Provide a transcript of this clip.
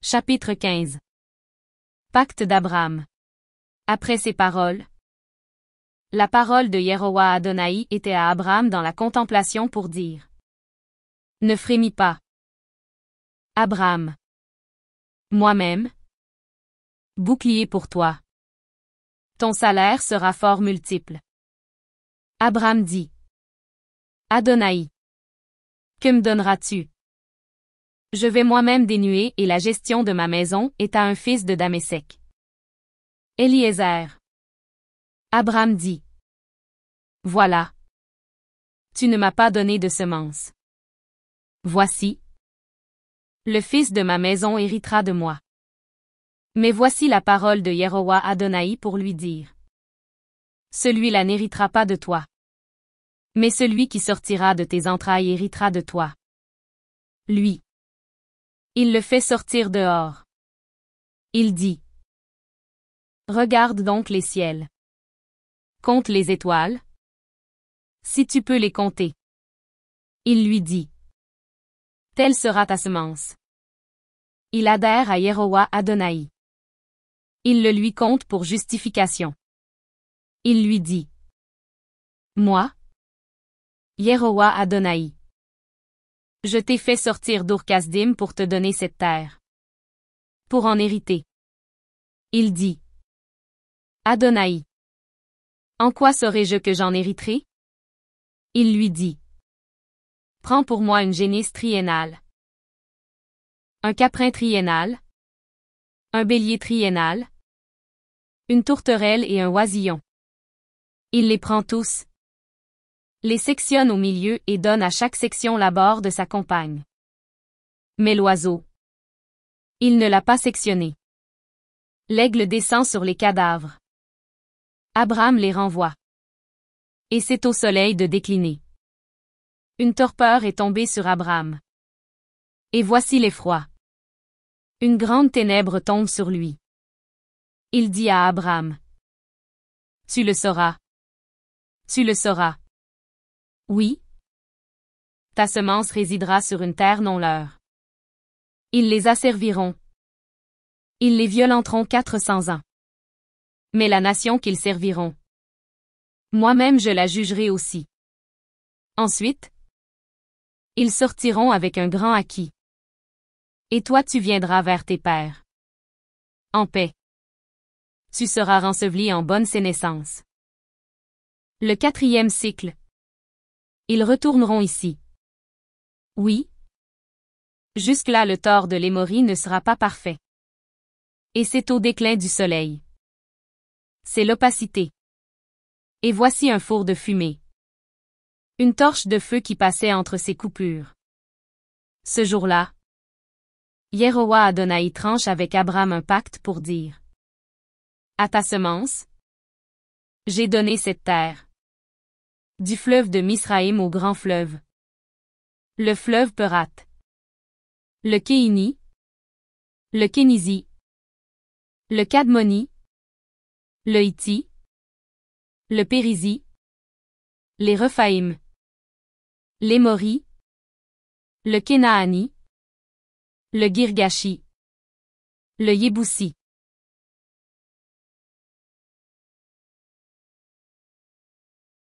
Chapitre 15. Pacte d'Abraham. Après ces paroles, la parole de Yehowa Adonai était à Abraham dans la contemplation pour dire: Ne frémis pas, Abraham. Moi-même, bouclier pour toi. Ton salaire sera fort multiple. Abraham dit: Adonai, que me donneras-tu? Je vais moi-même dénuer et la gestion de ma maison est à un fils de Damések. Eliezer. Abraham dit: Voilà. Tu ne m'as pas donné de semence. Voici. Le fils de ma maison héritera de moi. Mais voici la parole de Yehowa Adonai pour lui dire: Celui-là n'héritera pas de toi. Mais celui qui sortira de tes entrailles héritera de toi. Lui. Il le fait sortir dehors. Il dit: Regarde donc les ciels. Compte les étoiles. Si tu peux les compter. Il lui dit: Telle sera ta semence. Il adhère à Yehowa Adonai. Il le lui compte pour justification. Il lui dit: Moi, Yehowa Adonai, je t'ai fait sortir d'Ur-Kasdim pour te donner cette terre. Pour en hériter. Il dit: Adonai, en quoi saurai-je que j'en hériterai? Il lui dit: Prends pour moi une génisse triennale, un caprin triennal, un bélier triennal, une tourterelle et un oisillon. Il les prend tous, les sectionne au milieu et donne à chaque section l'abord de sa compagne. Mais l'oiseau, il ne l'a pas sectionné. L'aigle descend sur les cadavres. Abraham les renvoie. Et c'est au soleil de décliner. Une torpeur est tombée sur Abraham. Et voici l'effroi. Une grande ténèbre tombe sur lui. Il dit à Abraham: Tu le sauras. Tu le sauras. Oui. Ta semence résidera sur une terre non leur. Ils les asserviront. Ils les violenteront 400 ans. Mais la nation qu'ils serviront, moi-même je la jugerai aussi. Ensuite, ils sortiront avec un grand acquis. Et toi tu viendras vers tes pères. En paix. Tu seras enseveli en bonne sénescence. Le 4e cycle. Ils retourneront ici. Oui. Jusque-là le tort de l'Émori ne sera pas parfait. Et c'est au déclin du soleil. C'est l'opacité. Et voici un four de fumée. Une torche de feu qui passait entre ses coupures. Ce jour-là, Yehowa Adonai tranche avec Abraham un pacte pour dire: À ta semence, j'ai donné cette terre. Du fleuve de Misraïm au grand fleuve. Le fleuve Perat. Le Kéini. Le Kénizi. Le Kadmoni. Le Hitti. Le Périzi. Les Rephaïm. L'Émori. Le Kénaani. Le Girgashi. Le Yéboussi.